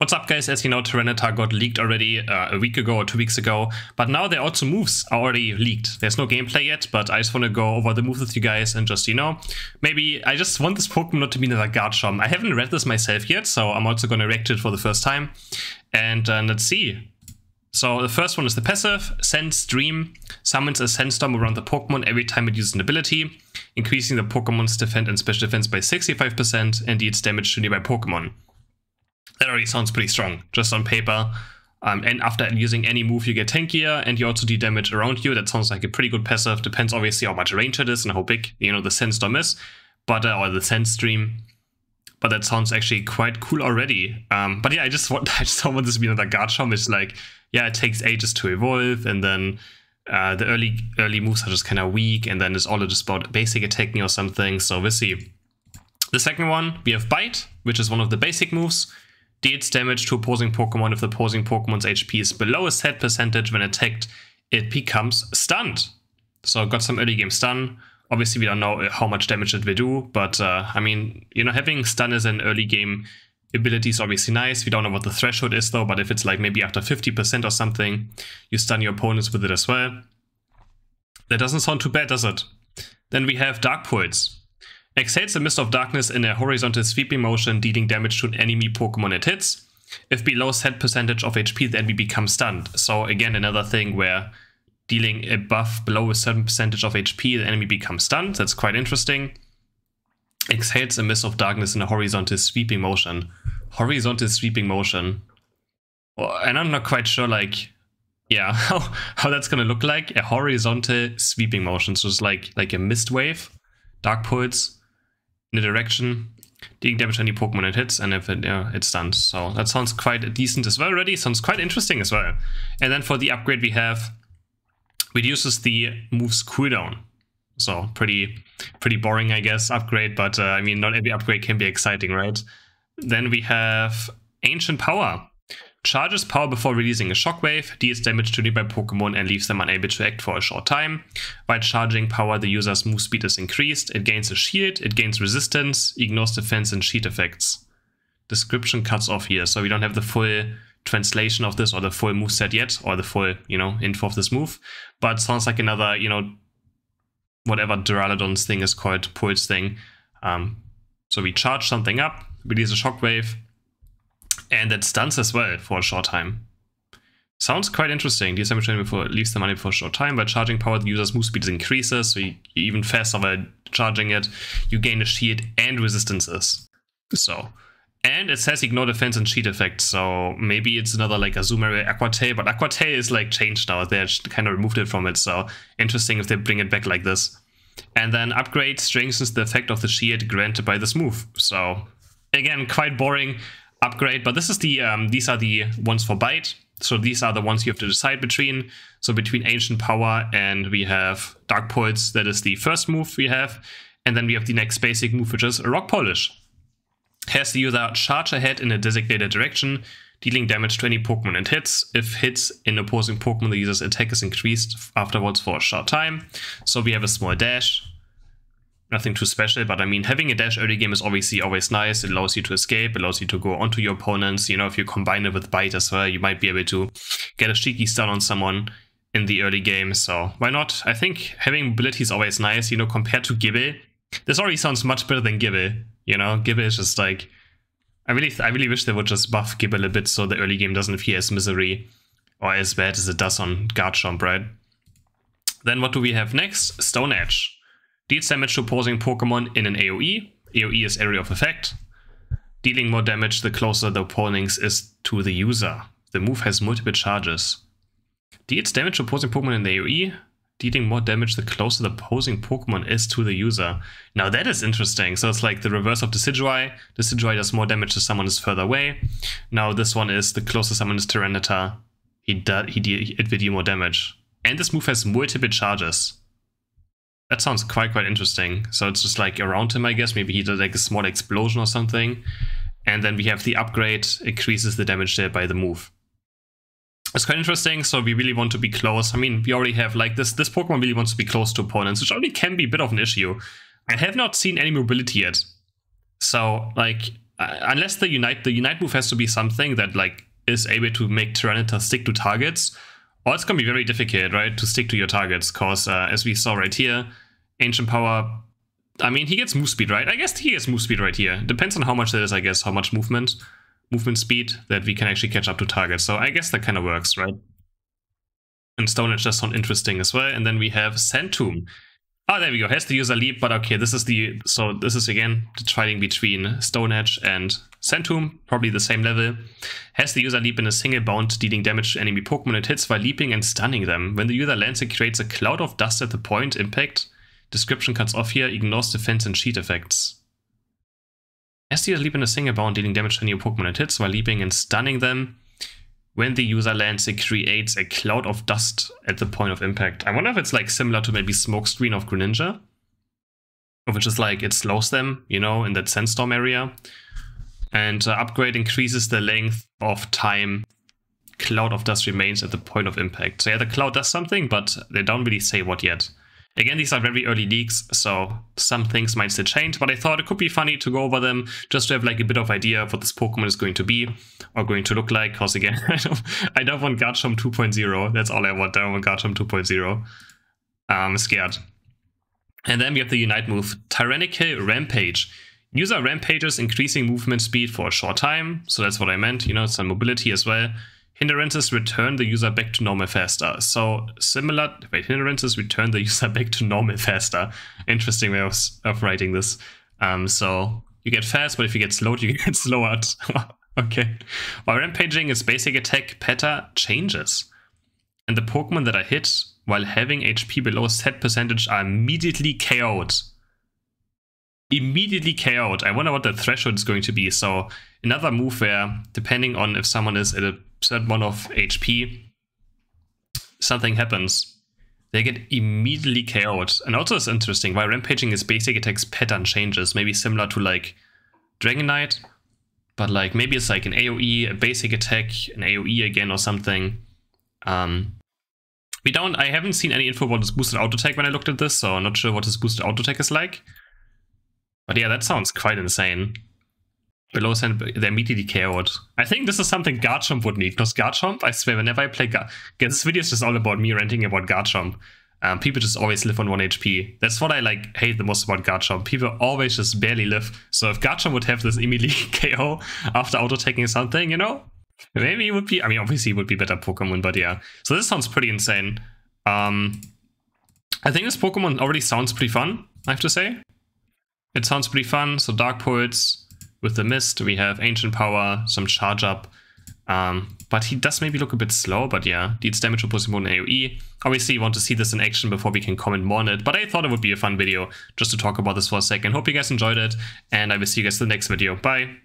What's up, guys? As you know, Tyranitar got leaked already a week ago or 2 weeks ago, but now their also moves are already leaked. There's no gameplay yet, but I just want to go over the moves with you guys and just, maybe I just want this Pokemon not to be another Garchomp. I haven't read this myself yet, so I'm also going to react to it for the first time. And let's see. So the first one is the passive. Sense Dream summons a Sandstorm around the Pokemon every time it uses an ability, increasing the Pokemon's defense and special defense by 65% and deals damage to nearby Pokemon. That already sounds pretty strong, just on paper. And after using any move, you get tankier, and you also do damage around you. That sounds like a pretty good passive. Depends obviously how much range it is and how big, the Sandstorm is, but or the Sense Stream. But that sounds actually quite cool already. But yeah, I just don't want this to be another Garchomp. It's like, yeah, it takes ages to evolve, and then the early moves are just kind of weak, and then it's all just about basic attacking or something. So we'll see. The second one, we have Bite, which is one of the basic moves. Deals damage to opposing Pokemon if the opposing Pokemon's HP is below a set percentage. When attacked, it becomes stunned. So got some early game stun. Obviously, we don't know how much damage it will do, but I mean, having stun as an early game ability is obviously nice. We don't know what the threshold is though, but if it's like maybe after 50% or something, you stun your opponents with it as well. That doesn't sound too bad, does it? Then we have Dark Pulse. Exhales a mist of darkness in a horizontal sweeping motion, dealing damage to an enemy Pokemon it hits. If below set percentage of HP, the enemy becomes stunned. So again, another thing where dealing below a certain percentage of HP, the enemy becomes stunned. That's quite interesting. Exhales a mist of darkness in a horizontal sweeping motion. Horizontal sweeping motion. Well, and I'm not quite sure, yeah, how that's gonna look like. A horizontal sweeping motion. So it's like a mist wave, Dark Pulse in a direction, dealing damage to any Pokemon it hits, and if it's stunned. So that sounds quite decent as well already. Sounds quite interesting as well. And then for the upgrade we have, reduces the move's cooldown. So pretty boring, I guess, upgrade, but I mean, not every upgrade can be exciting, right? Then we have Ancient Power. Charges power before releasing a shockwave, deals damage to nearby Pokemon and leaves them unable to act for a short time. While charging power, the user's move speed is increased, it gains a shield, it gains resistance, ignores defense and sheet effects. Description cuts off here, so we don't have the full translation of this or the full moveset yet, or the full, info of this move. But it sounds like another, whatever Duraludon's thing is called, Pulse thing. So we charge something up, release a shockwave, and that stuns as well for a short time. Sounds quite interesting. Deals damage before leaves the money for a short time. By charging power, the user's move speed increases, so you even faster by charging it. You gain a shield and resistances. So, and it says ignore defense and sheet effects, so maybe it's another like Azumarill Aqua Tail, but Aqua Tail is like changed now. They kind of removed it from it, so interesting if they bring it back like this. And then upgrade strengthens the effect of the shield granted by this move. So again, quite boring upgrade, but this is the these are the ones for Bite. So these are the ones you have to decide between. So between Ancient Power and we have Dark Pulse, that is the first move we have. And then we have the next basic move, which is Rock Polish. Has the user charge ahead in a designated direction, dealing damage to any Pokemon it hits. If hits in opposing Pokemon, the user's attack is increased afterwards for a short time. So we have a small dash. Nothing too special, but I mean, having a dash early game is obviously always nice. It allows you to escape, allows you to go onto your opponents. If you combine it with Bite as well, you might be able to get a cheeky stun on someone in the early game. So why not? I think having mobility is always nice, compared to Gible. This already sounds much better than Gible. Gible is just like, I really wish they would just buff Gible a bit so the early game doesn't feel as misery or as bad as it does on Garchomp, right? Then what do we have next? Stone Edge. Deals damage to opposing Pokemon in an AoE. AoE is area of effect. Dealing more damage the closer the opponent is to the user. The move has multiple charges. Deals damage to opposing Pokemon in the AoE. Dealing more damage the closer the opposing Pokemon is to the user. Now that is interesting. So it's like the reverse of Decidueye. Decidueye does more damage to someone who's further away. Now this one is the closer someone is to Tyranitar. It will deal more damage. And this move has multiple charges. That sounds quite interesting. So it's just like around him, I guess. Maybe he does like a small explosion or something. And then we have the upgrade, increases the damage there by the move. It's quite interesting, so we really want to be close. I mean, we already have like this Pokemon really wants to be close to opponents, which already can be a bit of an issue. I have not seen any mobility yet. So like, unless the unite move has to be something that like is able to make Tyranitar stick to targets, or it's gonna be very difficult, right, to stick to your targets, because as we saw right here, Ancient Power, I mean, he gets move speed, right? I guess he gets move speed right here. Depends on how much that is, I guess, how much movement speed that we can actually catch up to targets. So I guess that kind of works, right? And Stone Edge does sound interesting as well. And then we have Sand Tomb. Oh, there we go. Has the user leap, but okay, this is again the trading between Stone Edge and Sand Tomb, probably the same level. Has the user leap in a single bound, dealing damage to enemy Pokemon it hits while leaping and stunning them. When the user lands, it creates a cloud of dust at the point impact. Description cuts off here, ignores defense and cheat effects. Has the user leap in a single bound, dealing damage to enemy Pokemon it hits while leaping and stunning them. When the user lands, it creates a cloud of dust at the point of impact. I wonder if it's like similar to maybe Smokescreen of Greninja, which is like it slows them, you know, in that Sandstorm area. And upgrade increases the length of time cloud of dust remains at the point of impact. So yeah, the cloud does something, but they don't really say what yet. Again, these are very early leaks, so some things might still change, but I thought it could be funny to go over them just to have like a bit of idea of what this Pokemon is going to be or going to look like, because again, I don't want Garchomp 2.0, that's all I want, I don't want Garchomp 2.0. I'm scared. And then we have the Unite move, Tyrannical Rampage. User rampages, increasing movement speed for a short time, so that's what I meant, you know, some mobility as well. Hindrances return the user back to normal faster. So similar, wait, hindrances return the user back to normal faster. Interesting way of writing this. So you get fast, but if you get slowed, you get slower. Okay. While rampaging, its basic attack pattern changes. And the Pokemon that are hit while having HP below set percentage are immediately KO'd. Immediately KO'd. I wonder what the threshold is going to be. So another move where, depending on if someone is at a certain amount of HP, something happens. They get immediately KO'd. And also it's interesting, while rampaging is basic attacks pattern changes, maybe similar to like Dragonite, but like maybe it's like an AoE, a basic attack, an AoE again or something. I haven't seen any info about this boosted auto attack when I looked at this, so I'm not sure what this boosted auto attack is like. But yeah, that sounds quite insane. Below send, they immediately KO'd. I think this is something Garchomp would need, because Garchomp, I swear, whenever I play this video is just all about me ranting about Garchomp. People just always live on 1 HP. That's what I like hate the most about Garchomp. People always just barely live. So if Garchomp would have this immediately KO after auto-taking something, you know, maybe it would be, I mean, obviously it would be better Pokemon, but yeah. So this sounds pretty insane. I think this Pokemon already sounds pretty fun, I have to say. It sounds pretty fun. So Dark Pulse. With the Mist, we have Ancient Power, some Charge Up, but he does maybe look a bit slow, but yeah, deals damage to Pokemon in AoE. Obviously, you want to see this in action before we can comment more on it, but I thought it would be a fun video just to talk about this for a second. Hope you guys enjoyed it, and I will see you guys in the next video. Bye!